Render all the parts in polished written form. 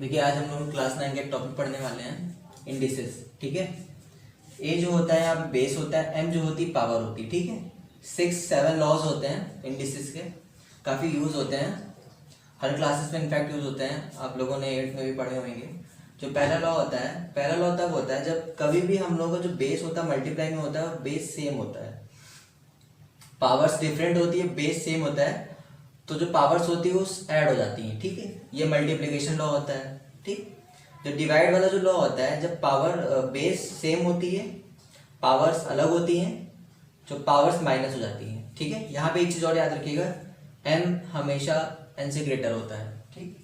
देखिए आज हम लोग क्लास 9 के टॉपिक पढ़ने वाले हैं इंडिसेस। ठीक है, ए जो होता है यहाँ पे बेस होता है, एम जो होती है पावर होती है। ठीक है, 6-7 लॉज होते हैं इंडिसेस के, काफ़ी यूज़ होते हैं, हर क्लासेस में इनफैक्ट यूज़ होते हैं। आप लोगों ने 8th में भी पढ़े होंगे। जो पहला लॉ होता है, पहला लॉ तब होता है जब कभी भी हम लोगों का जो बेस होता है मल्टीप्लाई में होता है और बेस सेम होता है। पावर्स डिफरेंट होती है, बेस सेम होता है, तो जो पावर्स होती है वो ऐड हो जाती हैं। ठीक है, ये मल्टीप्लिकेशन लॉ होता है। ठीक, जो डिवाइड वाला जो लॉ होता है, जब पावर बेस सेम होती है, पावर्स अलग होती हैं, जो पावर्स माइनस हो जाती हैं। ठीक है, यहाँ पे एक चीज और याद रखिएगा, m हमेशा n से ग्रेटर होता है। ठीक,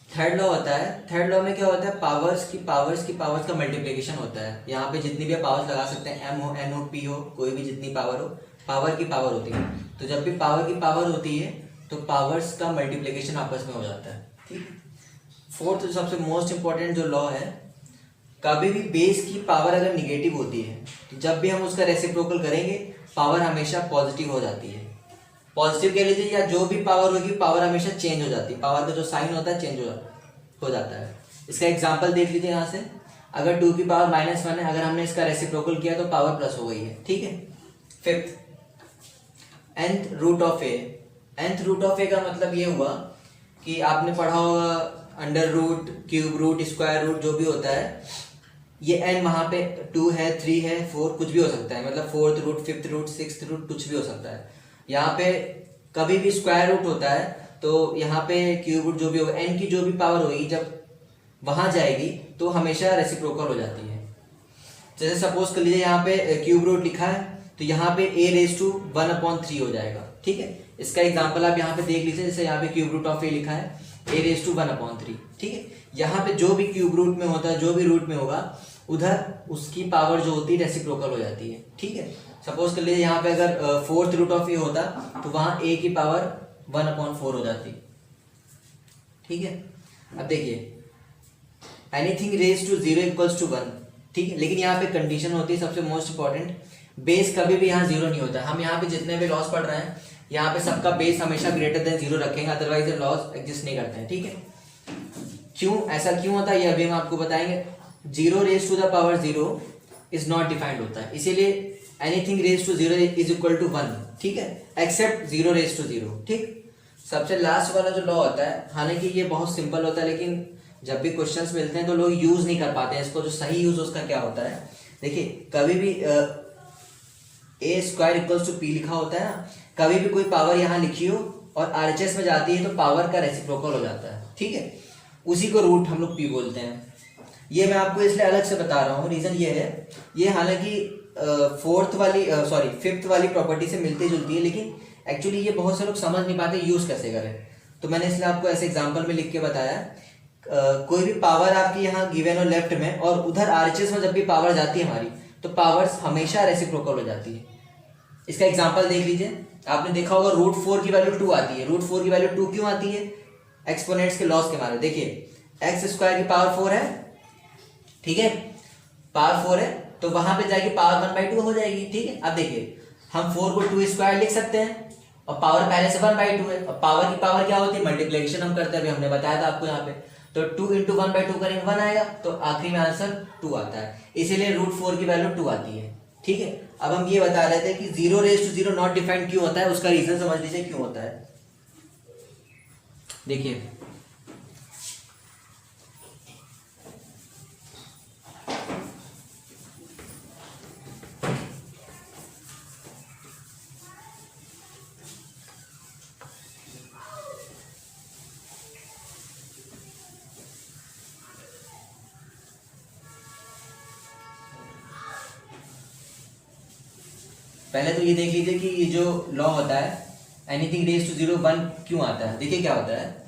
थर्ड लॉ होता है, थर्ड लॉ में क्या होता है, पावर्स की पावर्स का मल्टीप्लिकेशन होता है। यहाँ पे जितनी भी पावर्स लगा सकते हैं, m हो, n हो, p हो, कोई भी जितनी पावर हो, पावर की पावर होती है। तो जब भी पावर की पावर होती है तो पावर्स का मल्टीप्लिकेशन आपस में हो जाता है। ठीक, फोर्थ जो सबसे मोस्ट इंपॉर्टेंट जो लॉ है, कभी भी बेस की पावर अगर निगेटिव होती है तो जब भी हम उसका रेसिप्रोकल करेंगे पावर हमेशा पॉजिटिव हो जाती है। पॉजिटिव कह लीजिए, या जो भी पावर होगी पावर हमेशा चेंज हो जाती है, पावर का जो साइन होता है चेंज हो जाता है। इसका एग्जांपल देख लीजिए यहाँ से, अगर 2 की पावर -1 है, अगर हमने इसका रेसिप्रोकल किया तो पावर प्लस हो गई है। ठीक है, fifth nth root of A. nth root of A का मतलब ये हुआ कि आपने पढ़ा होगा under root, cube root, square root, जो भी होता है, ये n वहाँ पे 2 है, 3 है, 4 कुछ भी हो सकता है, मतलब 4th root, 5th root, 6th root कुछ भी हो सकता है। यहाँ पे कभी भी स्क्वायर रूट होता है तो यहाँ पे क्यूब रूट जो भी होगा, n की जो भी पावर होगी जब वहाँ जाएगी तो हमेशा रेसिप्रोकल हो जाती है। जैसे सपोज कर लीजिए यहाँ पे क्यूब रूट लिखा है तो यहाँ पे a⁻1/3 हो जाएगा। ठीक है, इसका एग्जांपल आप यहाँ पे देख लीजिए, जैसे यहाँ पे क्यूब रूट ऑफ a लिखा है a⁻1/3। ठीक है, यहाँ पे जो भी क्यूब रूट में होता है, जो भी रूट में होगा, उधर उसकी पावर जो होती है रेसिप्रोकल हो जाती है। ठीक है, सपोज कर लीजिए यहाँ पे अगर 4th रूट ऑफ a होता तो वहाँ a की पावर 1/4 हो जाती। ठीक है, अब देखिए anything raise to 0 equals to 1। ठीक है, लेकिन यहाँ पे कंडीशन होती है सबसे मोस्ट इंपॉर्टेंट, बेस कभी भी यहाँ 0 नहीं होता। हम यहाँ पे जितने भी लॉस पढ़ रहे हैं यहाँ पे सबका बेस हमेशा ग्रेटर देन 0 रखेंगे, अदरवाइज लॉस एग्जिस्ट नहीं करते हैं। ठीक है, क्यों ऐसा क्यों होता है ये अभी हम आपको बताएंगे। 0 raise to the power 0 is not defined होता है, इसीलिए anything raise to 0 is equal to 1। ठीक है, एक्सेप्ट 0 रेज टू 0। ठीक, सबसे लास्ट वाला जो लॉ होता है, हालांकि ये बहुत सिंपल होता है लेकिन जब भी क्वेश्चंस मिलते हैं तो लोग यूज नहीं कर पाते हैं इसको। जो सही यूज उसका क्या होता है, देखिए कभी भी a² इक्वल्स टू p लिखा होता है ना, कभी भी कोई पावर यहाँ लिखी हो और RHS में जाती है तो पावर का रेसिप्रोकल हो जाता है। ठीक है, उसी को रूट हम लोग p बोलते हैं। ये मैं आपको इसलिए अलग से बता रहा हूँ, रीजन ये है, ये हालांकि फिफ्थ वाली प्रॉपर्टी से मिलती जुलती है, लेकिन एक्चुअली ये बहुत से लोग समझ नहीं पाते यूज कैसे करें, तो मैंने इसलिए आपको ऐसे एग्जाम्पल में लिख के बताया। कोई भी पावर आपकी यहाँ गिवन हो लेफ्ट में, और उधर RHS में जब भी पावर जाती है हमारी तो पावर्स हमेशा रेसिप्रोकल हो जाती है। इसका एग्जांपल देख लीजिए, आपने देखा होगा √4 की वैल्यू 2 आती है। √4 की वैल्यू 2 क्यों आती है, एक्सपोनेंट्स के लॉस के मारे। देखिए x² की पावर 4 है, ठीक है, पावर 4 है तो वहां पे जाएगी पावर 1/2 हो जाएगी। ठीक है, अब देखिए हम 4 को 2² लिख सकते हैं और पावर पहले से 1/2 है, और पावर की पावर क्या होती है, मल्टीप्लिकेशन हम करते हैं, अभी हमने बताया था आपको यहाँ पे। तो 2 × 1/2 करेंगे 1 आएगा, तो आखिरी में आंसर 2 आता है, इसीलिए √4 की वैल्यू 2 आती है। ठीक है, अब हम ये बता रहे थे कि 0 रेज टू 0 नॉट डिफाइंड क्यों होता है, उसका रीजन समझ लीजिए क्यों होता है। देखिए पहले तो ये देख लीजिए कि ये जो लॉ होता है एनीथिंग रेज टू 0 1 क्यों आता है। देखिए क्या होता है,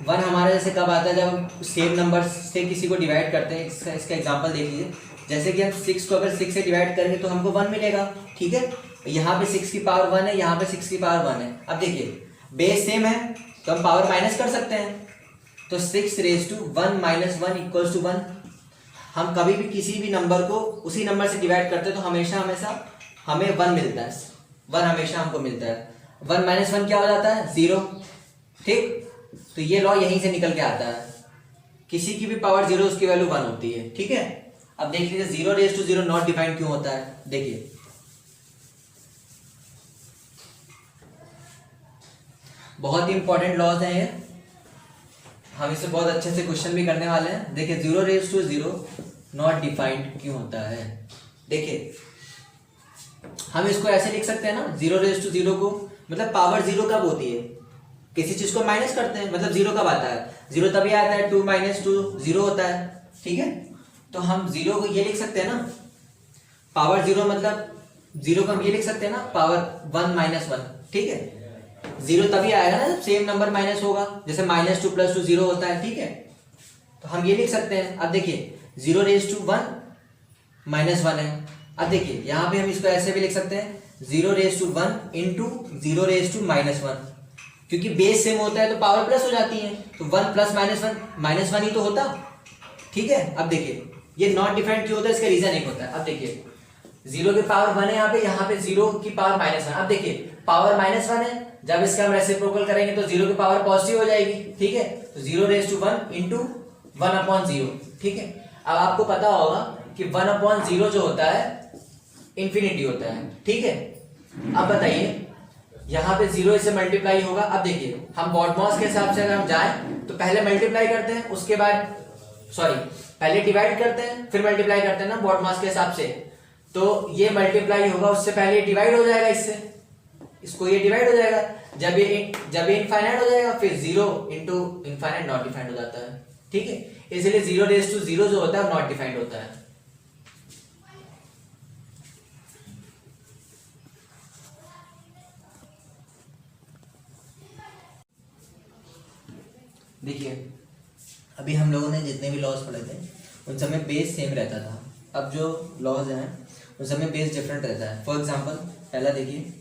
1 हमारा जैसे कब आता है, जब हम सेम नंबर से किसी को डिवाइड करते हैं। इसका एग्जांपल देख लीजिए, जैसे कि हम 6 को अगर 6 से डिवाइड करेंगे तो हमको 1 मिलेगा। ठीक है, यहाँ पे 6 की पावर 1 है, यहाँ पे 6 की पावर 1 है। अब देखिए बेस सेम है तो हम पावर माइनस कर सकते हैं, तो 6 रेज टू 1 - 1 इक्वल्स टू 1। हम कभी भी किसी भी नंबर को उसी नंबर से डिवाइड करते हैं तो हमेशा हमें 1 मिलता है, 1 हमेशा हमको मिलता है। 1 - 1 क्या हो जाता है, 0। ठीक, तो ये लॉ यहीं से निकल के आता है, किसी की भी पावर 0 उसकी वैल्यू 1 होती है, ठीक है। अब देख लीजिए 0 रेज टू 0 नॉट डिफाइंड क्यों होता है, देखिए बहुत ही इंपॉर्टेंट लॉज हैं ये, हम इसे बहुत अच्छे से क्वेश्चन भी करने वाले हैं। देखिए 0 रेज टू 0 नॉट डिफाइंड क्यों होता है, देखिए हम इसको ऐसे लिख सकते हैं ना, 0 रेज टू 0 को मतलब पावर 0 कब होती है, किसी चीज को माइनस करते हैं मतलब 0 कब आता है, 0 तभी आता है 2 - 2 0 होता है, ठीक है। तो हम 0 को ये लिख सकते हैं ना, पावर 0 मतलब 0 को हम ये लिख सकते हैं ना पावर 1 - 1, ठीक है। 0 तभी आएगा ना जब सेम नंबर माइनस होगा, जैसे -2 + 2 0 होता है, ठीक है। तो हम ये लिख सकते हैं, अब देखिए 0 रेज टू 1 -1 है। अब देखिए यहाँ पे हम इसको ऐसे भी लिख सकते हैं 0 raise to 1 into 0 raise to -1, क्योंकि बेस सेम होता है तो पावर प्लस हो जाती है, तो 1 + -1 ही तो होता, ठीक है। अब देखिए ये नॉट डिफाइंड क्यों होता है, इसका रीजन एक होता है। अब देखिए 0 की पावर 1 है यहाँ पे 0 की पावर -1। अब देखिए पावर -1 है, जब इसका हम रेसिप्रोकल करेंगे तो 0 की पावर पॉजिटिव हो जाएगी, ठीक है। तो 0 रेज टू 1 इंटू 1/0, ठीक है। अब आपको पता होगा कि 1/0 जो होता है इंफिनिटी होता है, ठीक है। अब बताइए यहाँ पे 0 से मल्टीप्लाई होगा। अब देखिए हम बॉडमॉस के हिसाब से अगर हम जाएं तो पहले मल्टीप्लाई करते हैं, उसके बाद पहले डिवाइड करते हैं फिर मल्टीप्लाई करते हैं ना बॉडमॉस के हिसाब से, तो ये मल्टीप्लाई होगा उससे पहले डिवाइड हो जाएगा, इससे इसको ये डिवाइड हो जाएगा, जब ये इनफाइनाइट हो जाएगा फिर 0 इंटू इनफाइनाइट नॉट डिफाइंड हो जाता है, ठीक है। इसलिए 0 रेज टू 0 जो होता है नॉट डिफाइंड होता है। देखिए अभी हम लोगों ने जितने भी लॉज पढ़े थे उन सब में बेस सेम रहता था, अब जो लॉज हैं उन सब में बेस डिफरेंट रहता है। फॉर एग्जांपल पहला देखिए,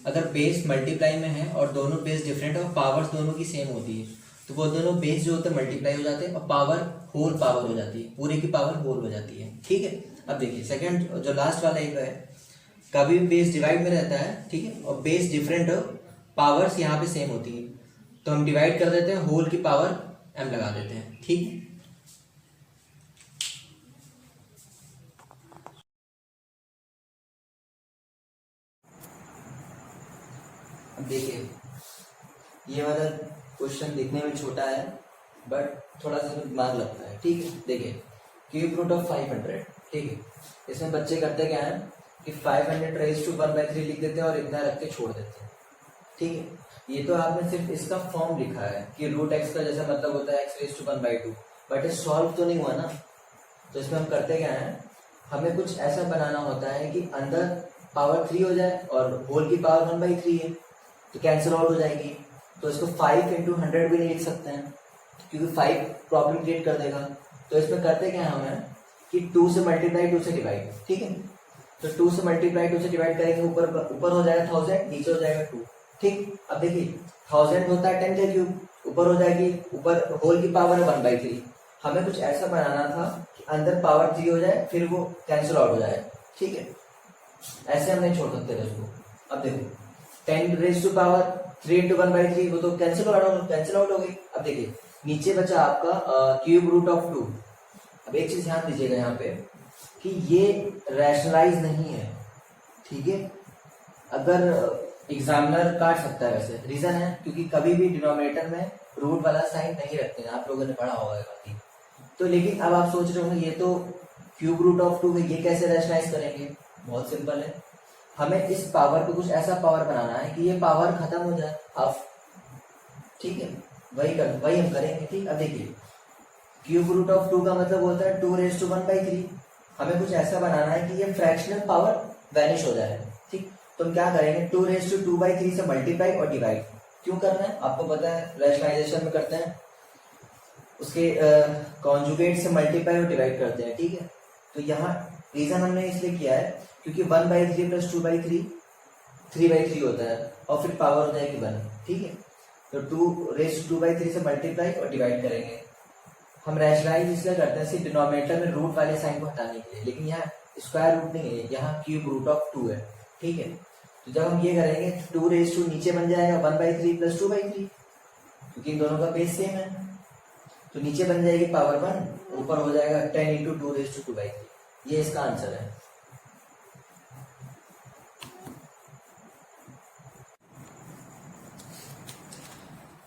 अगर बेस मल्टीप्लाई में है और दोनों बेस डिफरेंट है और पावर्स दोनों की सेम होती है तो वो दोनों बेस जो होते हैं मल्टीप्लाई हो जाते हैं और पावर होल पावर हो जाती है, पूरे की पावर होल हो जाती है, ठीक है। अब देखिए सेकंड जो लास्ट वाला एक है, कभी भी बेस डिवाइड में रहता है, ठीक है, और बेस डिफरेंट हो पावर्स यहाँ पे सेम होती है तो हम डिवाइड कर देते हैं, होल की पावर m लगा देते हैं, ठीक है। अब देखिए ये वाला क्वेश्चन दिखने में छोटा है बट थोड़ा सा दिमाग लगता है, ठीक है। देखिए क्यूब रूट ऑफ 500, ठीक है। इसमें बच्चे करते क्या है कि 500 रेज टू 1/3 लिख देते हैं और इतना रख के छोड़ देते हैं, ठीक है। ये तो आपने सिर्फ इसका फॉर्म लिखा है कि रूट x का जैसा मतलब होता है x रेज टू 1/2, बट ये सॉल्व तो नहीं हुआ ना। तो इसमें हम करते क्या है, हमें कुछ ऐसा बनाना होता है कि अंदर पावर 3 हो जाए और होल की पावर 1/3 है तो कैंसिल आउट हो जाएगी। तो इसको 5 × 100 भी नहीं लिख सकते हैं क्योंकि 5 प्रॉब्लम क्रिएट कर देगा। तो इसमें करते क्या है हमें कि 2 से मल्टीप्लाई 2 से डिवाइड, ठीक है। तो 2 से मल्टीप्लाई 2 से डिवाइड करेंगे, ऊपर हो जाएगा 1000, नीचे हो जाएगा 2, ठीक। अब देखिए 1000 होता है 10 का क्यूब, ऊपर हो जाएगी, ऊपर होल की पावर है 1/3। हमें कुछ ऐसा बनाना था कि अंदर पावर 3 हो जाए फिर वो कैंसिल आउट हो जाए, ठीक है। ऐसे हम नहीं छोड़ सकते थे उसको। अब देखो 10 रेज टू पावर 3 × 1/3 वो तो कैंसिल आउट हो गई। अब देखिए नीचे बचा आपका क्यूब रूट ऑफ 2। अब एक चीज ध्यान दीजिएगा यहाँ पे कि ये रैशनलाइज नहीं है, ठीक है। अगर एग्जामिनर काट सकता है, वैसे रीजन है क्योंकि कभी भी डिनोमिनेटर में रूट वाला साइन नहीं रखते हैं, आप लोगों ने पढ़ा होगा काफी। तो लेकिन अब आप सोच रहे होंगे ये तो क्यूब रूट ऑफ 2 है, ये कैसे रैशनलाइज करेंगे। बहुत सिंपल है, हमें इस पावर को कुछ ऐसा पावर बनाना है कि ये पावर खत्म हो जाए अब, ठीक है। वही हम करेंगे, ठीक। अब देखिए क्यूब रूट ऑफ 2 का मतलब होता है 2 रेज टू 1/3। हमें कुछ ऐसा बनाना है कि ये फ्रैक्शनल पावर वैनिश हो जाए, ठीक। तो हम क्या करेंगे 2 रेज टू 2/3 से मल्टीप्लाई और डिवाइड क्यों करना है आपको पता है, रैशनलाइजेशन में करते हैं उसके कॉन्जुगेट से मल्टीप्लाई और डिवाइड करते हैं, ठीक है। तो यहाँ रीजन हमने इसलिए किया है क्योंकि 1/3 + 2/3 3/3 होता है और फिर पावर हो जाएगी 1, ठीक है। तो 2 रेज टू 2/3 से मल्टीप्लाई और डिवाइड करेंगे। हम रैशनलाइज इसलिए करते हैं डिनोमिनेटर में रूट वाले साइन को हटाने के लिए, लेकिन यहाँ स्क्वायर रूट नहीं है, यहाँ क्यूब रूट ऑफ 2 है, ठीक है। तो जब हम ये करेंगे 2 रेज टू नीचे बन जाएगा 1/3 + 2/3, क्योंकि इन दोनों का बेस सेम है। तो नीचे बन जाएगी पावर 1, ऊपर हो जाएगा 10 इंटू 2^2/3। ये इसका आंसर है।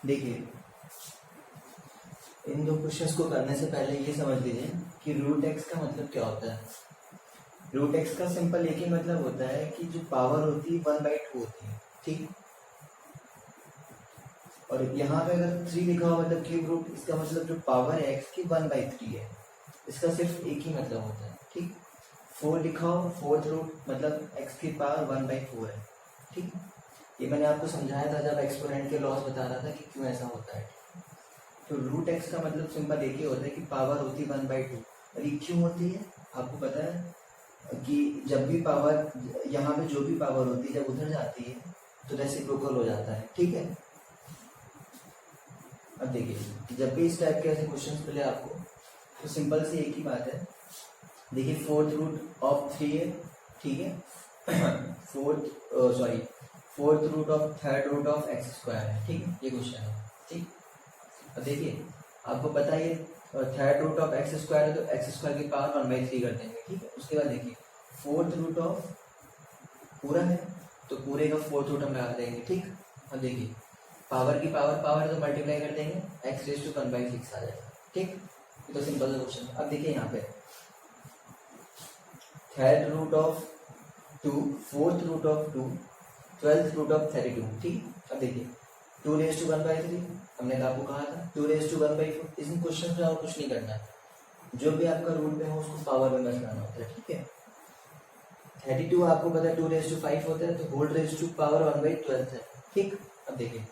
देखिए, इन दो क्वेश्चंस को करने से पहले ये समझ लीजिए कि रूट एक्स का मतलब क्या होता है। रूट एक्स का सिंपल एक ही मतलब होता है कि जो पावर होती है 1/2 होती है, ठीक। और यहाँ पे अगर 3 लिखा हुआ मतलब क्यूब रूट, इसका मतलब जो पावर है एक्स की 1/3 है। इसका सिर्फ एक ही मतलब होता है, ठीक। 4 लिखा हो, 4th रूट मतलब एक्स की पावर 1/4 है, ठीक। ये मैंने आपको समझाया था जब एक्सपोनेंट के लॉस बता रहा था कि क्यों ऐसा होता है। तो रूट एक्स का मतलब सिंपल एक ही होता है कि पावर होती है 1/2। और ये क्यों होती है आपको पता है कि जब भी पावर, यहाँ पे जो भी पावर होती है जब उधर जाती है तो रेसिप्रोकल हो जाता है, ठीक है। अब देखिए, जब भी इस टाइप के ऐसे क्वेश्चन मिले आपको तो सिंपल सी एक ही बात है। देखिए 4th रूट ऑफ 3 है, ठीक है। 4th root of 3rd root of x² है, ठीक है। ये क्वेश्चन है, ठीक। अब देखिए, आपको पता है 3rd रूट ऑफ x² है तो x² की पावर 1/3 कर देंगे, ठीक है। उसके बाद देखिए 4th रूट ऑफ पूरा है तो पूरे का 4th रूट हम लगा देंगे, ठीक। अब देखिए, पावर की पावर तो मल्टीप्लाई कर देंगे, x⁴ आ जाएगा, ठीक। ये तो सिंपल क्वेश्चन। अब देखिए यहाँ पे 3rd root of 2, 4th root of 2, 12th root of 32, ठीक। अब देखिए 2⁻⁴ हमने आपको कहा था 2⁻⁴। इस क्वेश्चन में और कुछ नहीं करना है, जो भी आपका रूट में हो उसको पावर में बनाना होता है, ठीक है। 32 आपको पता है 2⁵ होता है तो होल रेज टू पावर 1/12 है, ठीक। अब देखिए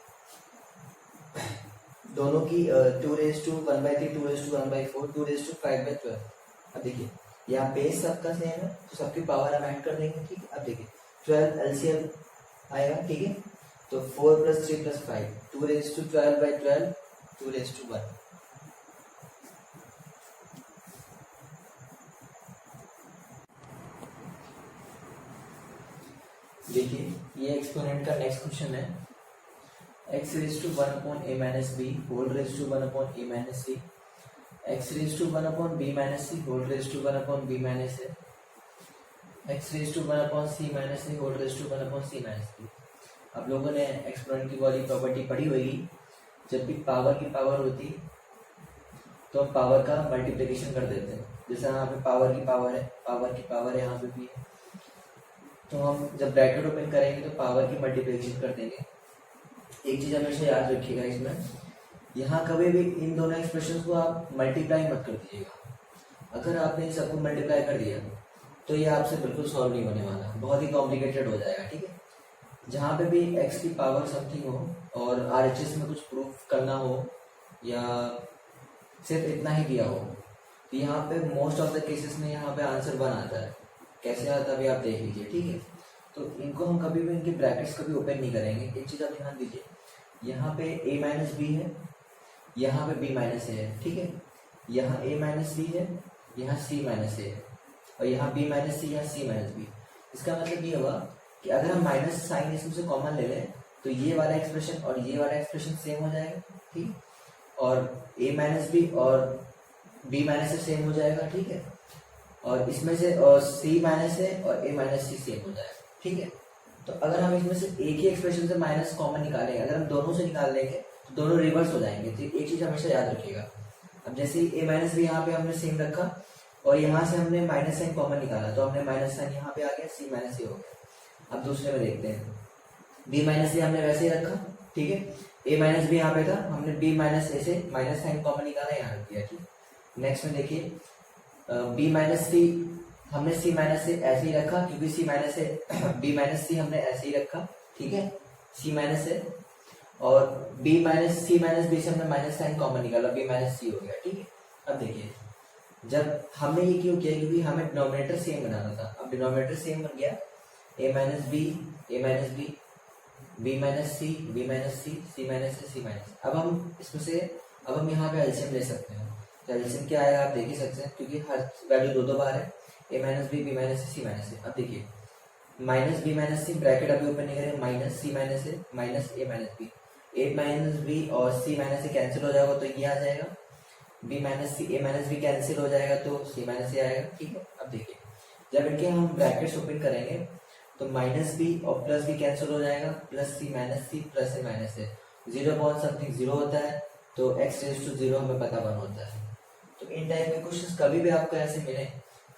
दोनों की 2⁻⁴, 2⁻⁴, 2⁻⁴, 2⁵5/12। अब देखिए यहाँ बेस सबका सेम है तो सबकी पावर हम ऐड कर देंगे, ठीक है। अब देखिए 12 एलसीएम आएगा, ठीक है। तो 4 + 3 + 5, 2⁻12/12, 2⁻1। देखिए ये एक्सपोनेंट का नेक्स्ट क्वेश्चन है। x⁴ whole raise to 1/a - c, x⁴ whole raise to 1/b - a, x⁴ whole raise to 1/c - b। आप लोगों ने एक्सपोनेंट की वाली प्रॉपर्टी पढ़ी होगी, जब भी पावर की पावर होती तो हम पावर का मल्टीप्लिकेशन कर देते हैं। जैसे यहाँ पे पावर की पावर है, यहाँ पे भी है, तो हम जब ब्रैकेट ओपन करेंगे तो पावर की मल्टीप्लिकेशन कर देंगे। एक चीज हमेशा याद रखिएगा, इसमें यहाँ कभी भी इन दोनों एक्सप्रेशन को आप मल्टीप्लाई मत कर दीजिएगा। अगर आपने इन सबको मल्टीप्लाई कर दिया तो ये आपसे बिल्कुल सॉल्व नहीं होने वाला, बहुत ही कॉम्प्लिकेटेड हो जाएगा, ठीक है। जहाँ पे भी x की पावर समथिंग हो और RHS में कुछ प्रूफ करना हो या सिर्फ इतना ही दिया हो तो यहाँ पे मोस्ट ऑफ द केसेस में यहाँ पे आंसर 1 आता है। कैसे आता है अभी आप देख लीजिए, ठीक है। तो इनको हम कभी भी इनके ब्रैकेट्स कभी ओपन नहीं करेंगे। एक चीज आप ध्यान दीजिए, यहाँ पे a - b है, यहाँ पे b - a है, ठीक है। यहाँ a - c है, यहाँ c - a है, और यहाँ b - c, यहाँ c - b। इसका मतलब ये हुआ कि अगर हम माइनस साइन इसमें से कॉमन ले लें तो ये वाला एक्सप्रेशन और ये वाला एक्सप्रेशन सेम हो जाएगा, ठीक। और a - b और b - a सेम हो जाएगा, ठीक है। और इसमें से c - a और a - c सेम हो जाएगा, ठीक है। तो अगर हम इसमें से एक ही एक्सप्रेशन से माइनस कॉमन निकालेंगे, अगर हम दोनों से निकाल लेंगे तो दोनों रिवर्स हो जाएंगे। तो एक चीज हमेशा याद रखिएगा। अब जैसे a - b यहाँ पे हमने सेम रखा और यहाँ से हमने माइनस साइन कॉमन निकाला तो हमने माइनस साइन यहाँ पे आ गया, c - a हो गया। अब दूसरे में देखते हैं, b - a हमने वैसे ही रखा, ठीक है। a - b यहाँ पे था, हमने b - a से माइनस साइन कॉमन निकाला, यहाँ रख दिया, ठीक। नेक्स्ट में देखिए b - c हमने c - a ऐसे ही रखा क्योंकि c - a b - c हमने ऐसे ही रखा, ठीक है, c - a। और b - c - b से हमने माइनस साइन कॉमन निकाला, b - c हो गया, ठीक है। अब देखिए जब हमने ये क्यों किया, क्योंकि हमें डिनोमिनेटर सेम बनाना था। अब डिनोमिनेटर सेम बन गया, a - b, a - b, b - c, b - c, c - a, c - a। अब हम इसमें से अब हम यहाँ पे एलसीएम ले सकते हैं। तो एलसीएम क्या आएगा आप देख ही सकते हैं, क्योंकि हर वैल्यू दो बार है, a - b, b - c, c - a। अब देखिए माइनस b - c ब्रैकेट अभी ओपन नहीं करें, minus c - a minus a - b, A minus B और सी माइनस सी कैंसिल हो जाएगा तो ये आ जाएगा, बी माइनस सी ए माइनस बी कैंसिल हो जाएगा तो सी माइनस ए आएगा। ठीक है, अब देखिए जब इनके हम ब्रैकेट्स ओपन करेंगे तो माइनस बी और प्लस बी कैंसिल हो जाएगा, प्लस सी माइनस सी प्लस ए माइनस ए, 0 अपॉन समथिंग 0 होता है तो x रेज टू 0 हमें पता 1 होता है। तो इन टाइप के क्वेश्चन कभी भी आपको ऐसे मिले,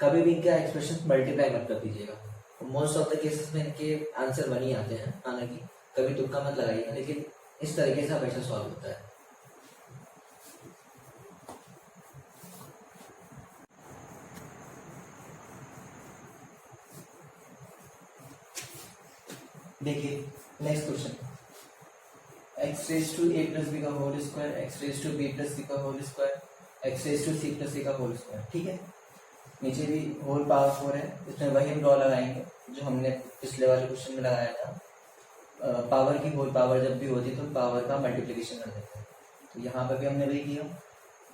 कभी भी इनका एक्सप्रेशन मल्टीप्लाई मत कर दीजिएगा। मोस्ट ऑफ द केसेस में इनके आंसर 1 ही आते हैं, हालांकि कभी तुक्का मत लगाइएगा, लेकिन इस तरीके से हमेशा सॉल्व होता है। देखिए next question, X raise to A plus B का whole square, X raise to B plus C का whole square, X raise to C plus A का होल स्क्वायर। ठीक है, नीचे भी होल पावर 4 है, इसमें वही हम लॉ लगाएंगे जो हमने पिछले वाले क्वेश्चन में लगाया था। पावर की होल पावर जब भी होती तो पावर का मल्टीप्लिकेशन कर देते हैं, तो यहाँ पर भी हमने वही किया,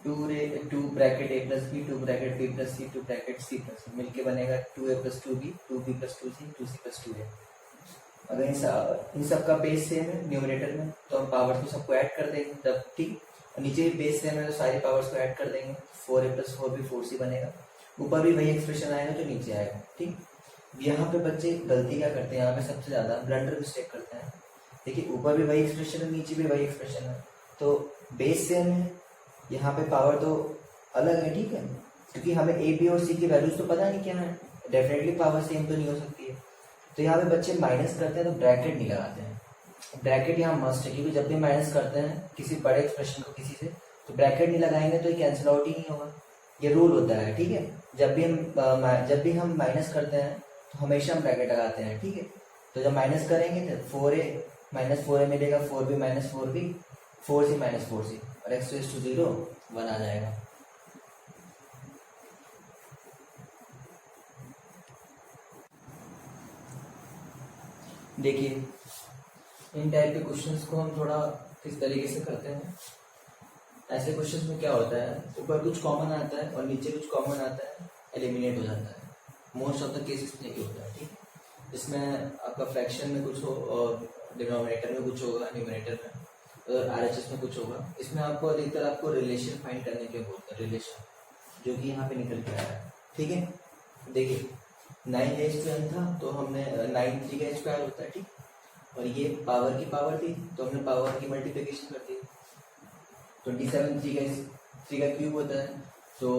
2 bracket A plus B, 2 bracket B plus C, 2 bracket C plus C, मिलके बनेगा 2a plus 2b, 2b plus 2c, 2c plus 2a। अगर इन सब का बेस सेम है न्यूमरेटर में तो हम पावर्स को सबको ऐड कर देंगे तब। ठीक, नीचे भी बेस सेम है तो सारी पावर्स को ऐड कर देंगे, 4a प्लस 4b 4c बनेगा, ऊपर भी वही एक्सप्रेशन आएगा जो नीचे आएगा। ठीक, यहाँ पे बच्चे गलती क्या करते हैं, यहाँ पे सबसे ज्यादा ब्लंडर मिस्टेक करते हैं। देखिए ऊपर भी वही एक्सप्रेशन है, नीचे भी वही एक्सप्रेशन है, तो बेस सेम है, यहाँ पे पावर तो अलग है। ठीक है, क्योंकि हमें ए बी और सी की वैल्यूज तो पता नहीं क्या है, डेफिनेटली पावर सेम तो नहीं हो सकती है। तो यहाँ पे बच्चे माइनस करते हैं तो ब्रैकेट नहीं लगाते हैं, ब्रैकेट यहाँ मस्ट है, क्योंकि जब भी माइनस करते हैं किसी बड़े एक्सप्रेशन को किसी से तो ब्रैकेट नहीं लगाएंगे तो ये कैंसिल आउट ही नहीं होगा, ये रूल होता है। ठीक है, जब भी हम माइनस करते हैं तो हमेशा हम ब्रैकेट लगाते हैं। ठीक है, तो जब माइनस करेंगे तो 4a माइनस 4a मिलेगा, 4b minus 4b, 4c minus 4c और x रेज टू 0 1 आ जाएगा। देखिए इन टाइप के क्वेश्चंस को हम थोड़ा किस तरीके से करते हैं, ऐसे क्वेश्चंस में क्या होता है, ऊपर कुछ कॉमन आता है और नीचे कुछ कॉमन आता है, एलिमिनेट हो जाता है। मोस्ट ऑफ द केसेस में ये होता है। ठीक, इसमें आपका फ्रैक्शन में कुछ हो और डिनोमिनेटर में कुछ होगा, न्यूमरेटर में और आरएचएस में कुछ होगा। इसमें आपको अधिकतर आपको रिलेशन फाइंड करने के बोलते हैं, रिलेशन जो कि यहाँ पे निकल के आया है। ठीक है, देखिए 9 था तो हमने 9 3 का स्क्वायर होता है। ठीक, और ये पावर की पावर थी तो हमने पावर की मल्टीप्लिकेशन कर दी। 27 3 का क्यूब होता है तो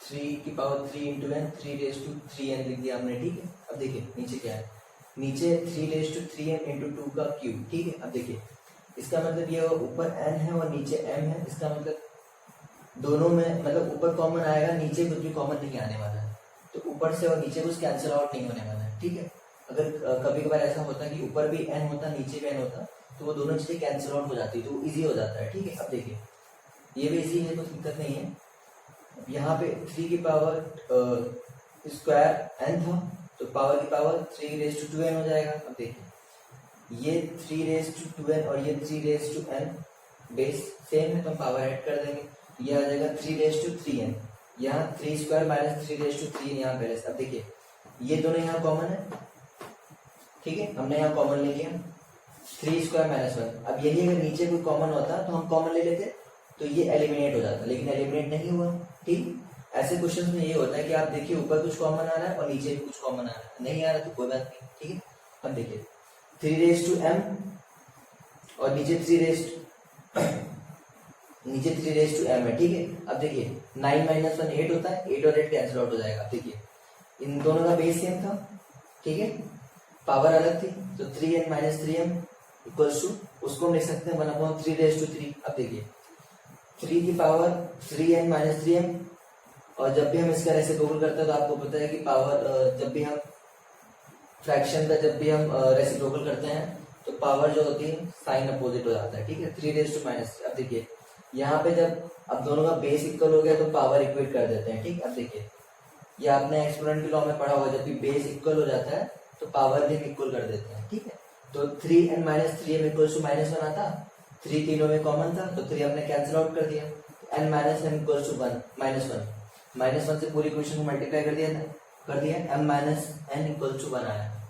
3 की power 3 into n, 3 raise to 3n लिख दिया हमने। ठीक है, अब देखिए नीचे क्या है, नीचे 3 रेज टू 3n इंटू 2 का क्यूब। ठीक है, अब देखिए इसका मतलब ये ऊपर n है और नीचे m है, इसका मतलब दोनों में मतलब ऊपर कॉमन आएगा, नीचे कुछ भी कॉमन नहीं आने वाला है, तो ऊपर से और नीचे कुछ कैंसिल आउट नहीं होने वाला है। ठीक है, अगर कभी कभार ऐसा होता है कि ऊपर भी n होता नीचे भी n होता तो वो दोनों चीजें कैंसिल आउट हो जाती है, तो इजी हो जाता है। ठीक है, अब देखिए ये भी इजी है, कोई दिक्कत नहीं है। यहाँ पे 3 की पावर स्क्वायर n था तो पावर की पावर 3 रेज टू 2n हो जाएगा। अब देखिए ये 3 रेज टू 2n और ये 3 raise to n base same है तो हम पावर ऐड कर देंगे, ये आ जाएगा 3 रेज टू 3n, यहाँ 3 स्क्वायर माइनस 3 रेज टू 3 यहाँ पे। अब देखिए ये दोनों यहाँ कॉमन है। ठीक है, हमने यहाँ कॉमन ले लिया 3 स्क्वायर माइनस 1। अब यही अगर नीचे कोई कॉमन होता तो हम कॉमन ले लेते तो ये एलिमिनेट हो जाता, लेकिन एलिमिनेट नहीं हुआ। ठीक, ऐसे क्वेश्चन में ये होता है कि आप देखिए ऊपर कुछ कॉमन आ रहा है और नीचे भी कुछ कॉमन आ रहा है, नहीं आ रहा तो कोई बात नहीं। ठीक है, अब देखिए 3 रेज टू m और नीचे 3 रेज टू m है। ठीक है, अब देखिए 9 माइनस 1 8 होता है, 8 और 8 कैंसिल आउट हो जाएगा। देखिए इन दोनों का बेस सेम था। ठीक है, पावर अलग थी तो 3n minus 3m equals to उसको हम लिख सकते हैं 1/3 रेज टू 3। अब देखिए 3 की पावर 3n माइनस 3m, और जब भी हम इसका रेसिप्रोकल करते हैं तो आपको पता है कि पावर जब भी हम फ्रैक्शन का जब भी हम रेसिप्रोकल करते हैं तो पावर जो होती है साइन अपोजिट हो जाता है। ठीक है, 3 रेज टू माइनस। अब देखिए यहाँ पे जब अब दोनों का बेस इक्वल हो गया तो पावर इक्वेट कर देते हैं। ठीक, अब देखिए ये आपने एक्सपोनेंट के लॉ में पढ़ा होगा, जब भी बेस इक्वल हो जाता है तो पावर भी इक्वल कर देते हैं। ठीक है, तो 3n minus 3m equals to -1 आता, 3 तीनों में कॉमन था तो 3 हमने कैंसिल आउट कर दिया, n minus m equals to 1 -1 से पूरी इक्वेशन को मल्टीप्लाई कर दिया m minus n equals to 1 आया।